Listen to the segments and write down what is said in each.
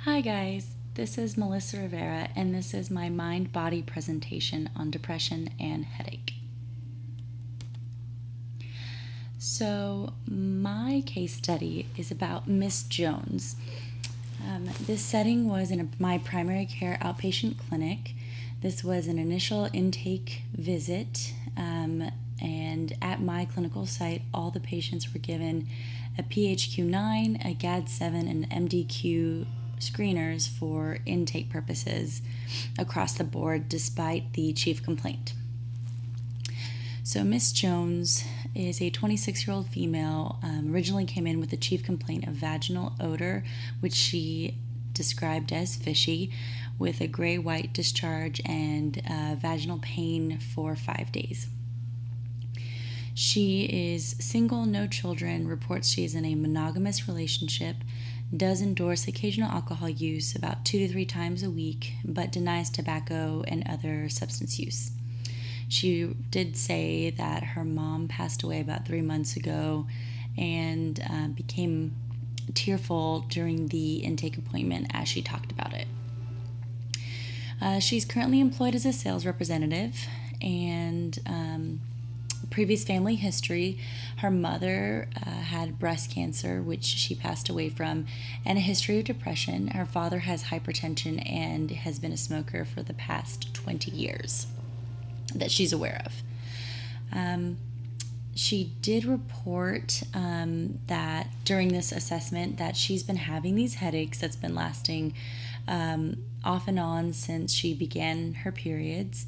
Hi guys, this is Melissa Rivera and this is my mind-body presentation on depression and headache. So my case study is about Miss Jones. This setting was in my primary care outpatient clinic. This was an initial intake visit, and at my clinical site, all the patients were given a PHQ-9, a GAD-7, and MDQ screeners for intake purposes across the board despite the chief complaint. So Miss Jones is a 26-year-old female, originally came in with the chief complaint of vaginal odor, which she described as fishy, with a gray-white discharge and vaginal pain for 5 days. She is single, no children, reports she is in a monogamous relationship, does endorse occasional alcohol use about 2 to 3 times a week, but denies tobacco and other substance use. She did say that her mom passed away about 3 months ago and became tearful during the intake appointment as she talked about it. She's currently employed as a sales representative, and previous family history: her mother had breast cancer, which she passed away from, and a history of depression. Her father has hypertension and has been a smoker for the past 20 years that she's aware of. She did report that during this assessment that she's been having these headaches that's been lasting off and on since she began her periods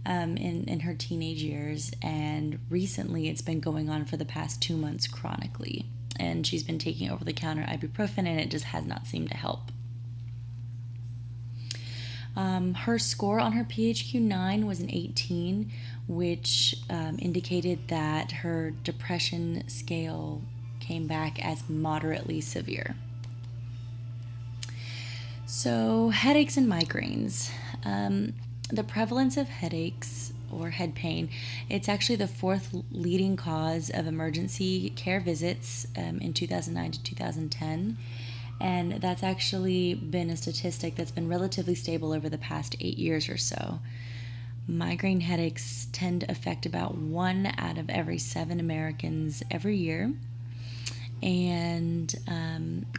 in her teenage years, and recently it's been going on for the past 2 months chronically, and she's been taking over-the-counter ibuprofen and it just has not seemed to help. Her score on her PHQ-9 was an 18, which indicated that her depression scale came back as moderately severe. So, headaches and migraines. The prevalence of headaches or head pain, it's actually the 4th leading cause of emergency care visits in 2009 to 2010. And that's actually been a statistic that's been relatively stable over the past 8 years or so. Migraine headaches tend to affect about 1 out of every 7 Americans every year. And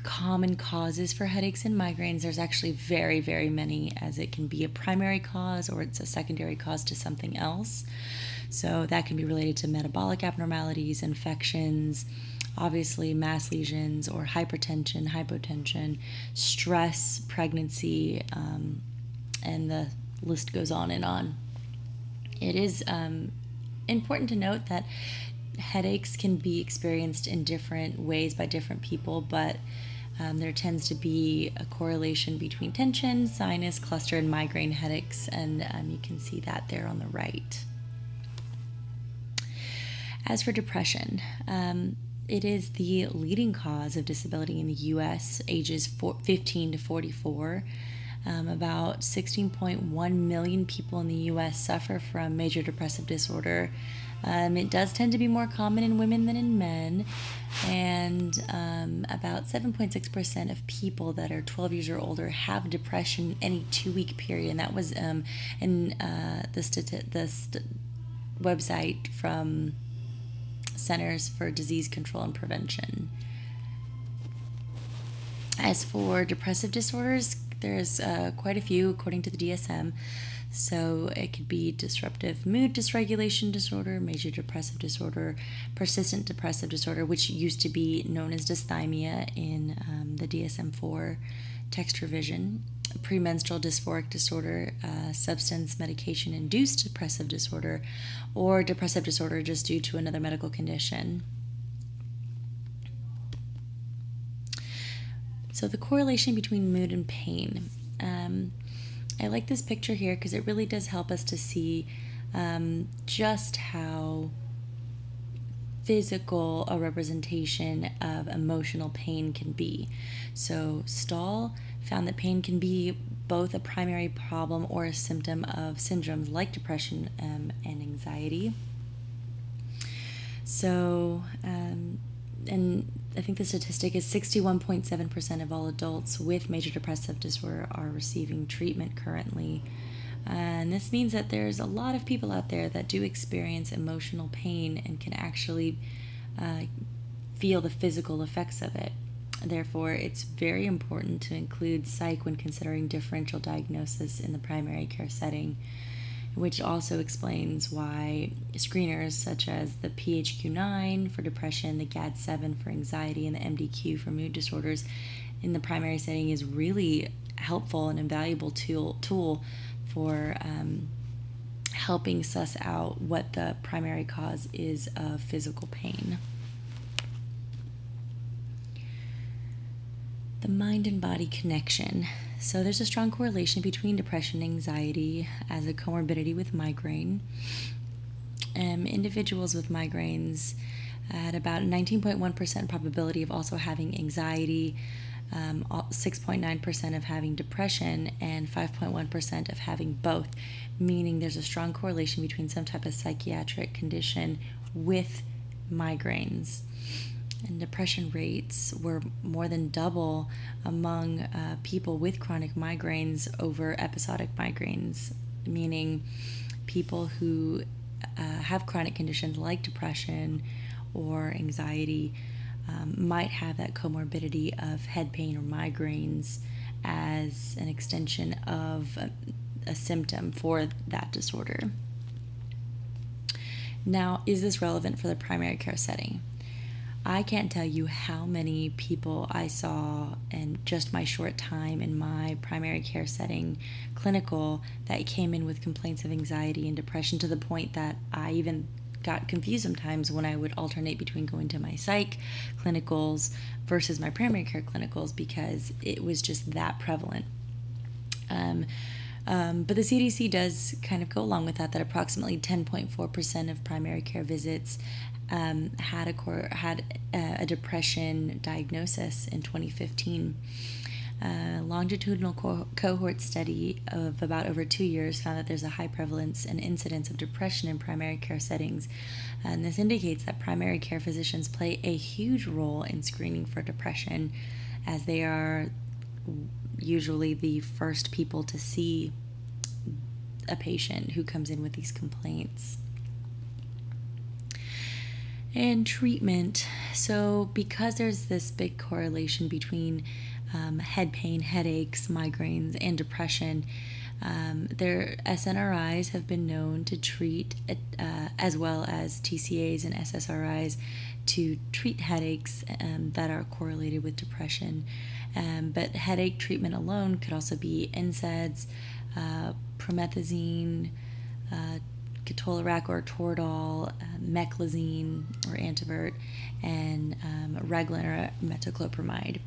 common causes for headaches and migraines, there's actually very, very many, as it can be a primary cause or it's a secondary cause to something else. So that can be related to metabolic abnormalities, infections, obviously mass lesions, or hypertension, hypotension, stress, pregnancy, and the list goes on and on. It is important to note that headaches can be experienced in different ways by different people, but there tends to be a correlation between tension, sinus, cluster, and migraine headaches, and you can see that there on the right. As for depression, it is the leading cause of disability in the U.S., ages 15 to 44. About 16.1 million people in the U.S. suffer from major depressive disorder. It does tend to be more common in women than in men, and about 7.6% of people that are 12 years or older have depression any 2-week period, and that was in the website from Centers for Disease Control and Prevention. As for depressive disorders, there's quite a few according to the DSM. So it could be disruptive mood dysregulation disorder, major depressive disorder, persistent depressive disorder, which used to be known as dysthymia in the DSM-4 text revision, premenstrual dysphoric disorder, substance medication-induced depressive disorder, or depressive disorder just due to another medical condition. So the correlation between mood and pain. I like this picture here because it really does help us to see just how physical a representation of emotional pain can be. So Stahl found that pain can be both a primary problem or a symptom of syndromes like depression and anxiety. So, and I think the statistic is 61.7% of all adults with major depressive disorder are receiving treatment currently. And this means that there's a lot of people out there that do experience emotional pain and can actually feel the physical effects of it. Therefore, it's very important to include psych when considering differential diagnosis in the primary care setting, which also explains why screeners such as the PHQ-9 for depression, the GAD-7 for anxiety, and the MDQ for mood disorders in the primary setting is really helpful and invaluable tool for helping suss out what the primary cause is of physical pain. The mind and body connection. So there's a strong correlation between depression and anxiety as a comorbidity with migraine. Individuals with migraines had about a 19.1% probability of also having anxiety, 6.9% of having depression, and 5.1% of having both, meaning there's a strong correlation between some type of psychiatric condition with migraines. And depression rates were more than double among people with chronic migraines over episodic migraines, meaning people who have chronic conditions like depression or anxiety might have that comorbidity of head pain or migraines as an extension of a symptom for that disorder. Now, is this relevant for the primary care setting? I can't tell you how many people I saw in just my short time in my primary care setting, clinical, that came in with complaints of anxiety and depression to the point that I even got confused sometimes when I would alternate between going to my psych clinicals versus my primary care clinicals because it was just that prevalent. But the CDC does kind of go along with that approximately 10.4% of primary care visits had a depression diagnosis in 2015. A longitudinal cohort study of about over 2 years found that there's a high prevalence and incidence of depression in primary care settings. And this indicates that primary care physicians play a huge role in screening for depression, as they are usually the first people to see a patient who comes in with these complaints. And treatment. So because there's this big correlation between head pain, headaches, migraines, and depression, their SNRIs have been known to treat, as well as TCAs and SSRIs, to treat headaches that are correlated with depression. But headache treatment alone could also be NSAIDs, promethazine, ketorolac or Toradol, meclizine or Antivert, and Reglan or metoclopramide.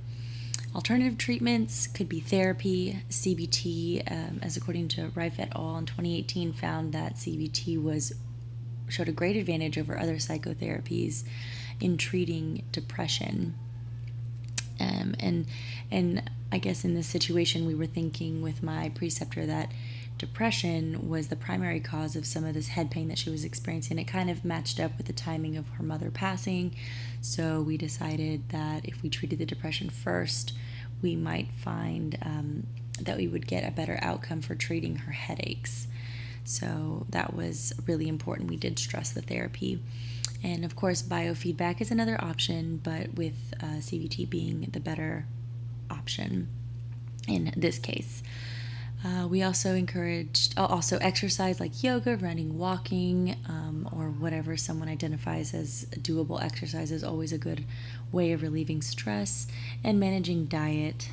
Alternative treatments could be therapy. CBT, as according to Reif et al. In 2018, found that CBT showed a great advantage over other psychotherapies in treating depression. And I guess in this situation, we were thinking with my preceptor that depression was the primary cause of some of this head pain that she was experiencing. It kind of matched up with the timing of her mother passing, so we decided that if we treated the depression first, we might find that we would get a better outcome for treating her headaches. So that was really important. We did stress the therapy. And of course, biofeedback is another option, but with CBT being the better option in this case. We also encouraged exercise like yoga, running, walking, or whatever someone identifies as doable exercise is always a good way of relieving stress, and managing diet,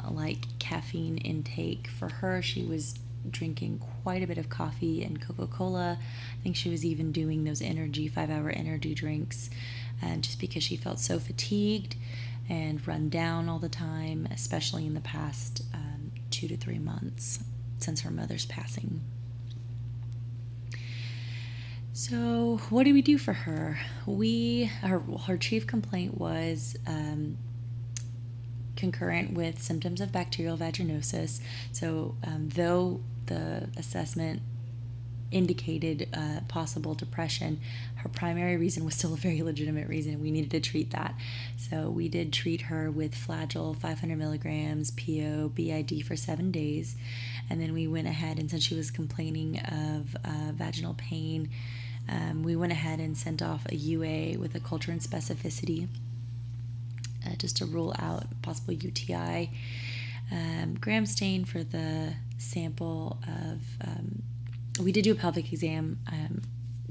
like caffeine intake. For her, she was drinking quite a bit of coffee and Coca-Cola. I think she was even doing those 5-hour energy drinks, just because she felt so fatigued and run down all the time, especially in the past 2 to 3 months since her mother's passing. So what do we do for her? Her chief complaint was concurrent with symptoms of bacterial vaginosis. So though the assessment indicated possible depression, her primary reason was still a very legitimate reason. We needed to treat that. So we did treat her with Flagyl 500 milligrams PO BID for 7 days. And then we went ahead, and since she was complaining of vaginal pain, we went ahead and sent off a UA with a culture and specificity just to rule out possible UTI. Gram stain for the sample of, we did do a pelvic exam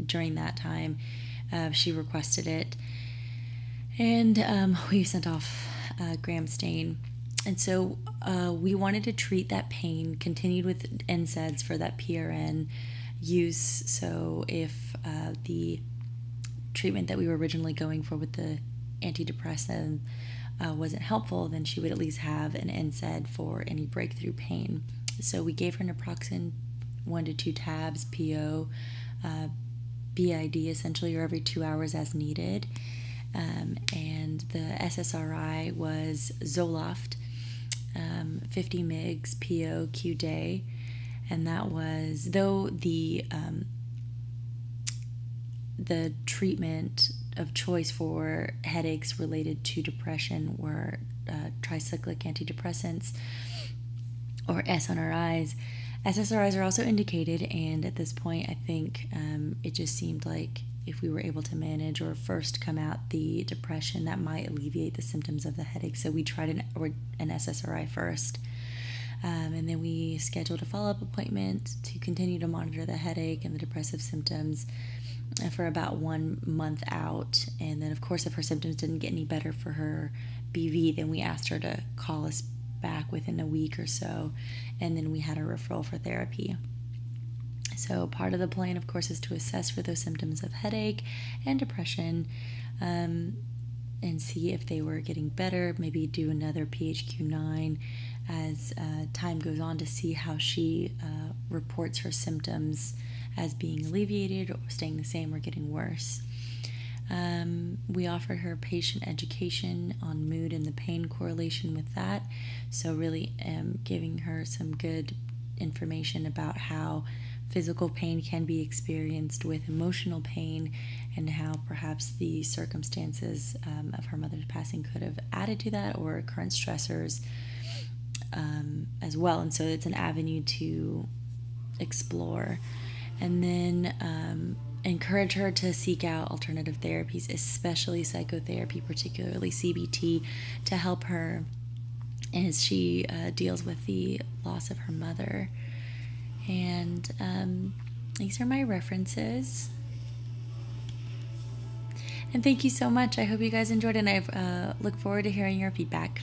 during that time. She requested it, and we sent off gram stain. And so we wanted to treat that pain, continued with NSAIDs for that PRN use. So if the treatment that we were originally going for with the antidepressant wasn't helpful, then she would at least have an NSAID for any breakthrough pain. So we gave her naproxen 1 to 2 tabs PO BID essentially, or every 2 hours as needed. And the SSRI was Zoloft, 50 mgs PO Q day. And that was, though the treatment of choice for headaches related to depression were tricyclic antidepressants, or SNRIs. SSRIs are also indicated, and at this point I think it just seemed like if we were able to manage or first come out the depression, that might alleviate the symptoms of the headache. So we tried an SSRI first. And then we scheduled a follow-up appointment to continue to monitor the headache and the depressive symptoms for about 1 month out. And then, of course, if her symptoms didn't get any better for her BV, then we asked her to call us back within a week or so. And then we had a referral for therapy. So part of the plan, of course, is to assess for those symptoms of headache and depression, and see if they were getting better, maybe do another PHQ-9 as time goes on to see how she reports her symptoms as being alleviated or staying the same or getting worse. We offered her patient education on mood and the pain correlation with that, so really giving her some good information about how physical pain can be experienced with emotional pain, and how perhaps the circumstances of her mother's passing could have added to that, or current stressors as well. And so it's an avenue to explore. And then encourage her to seek out alternative therapies, especially psychotherapy, particularly CBT, to help her as she deals with the loss of her mother. And these are my references. And thank you so much. I hope you guys enjoyed, and I look forward to hearing your feedback.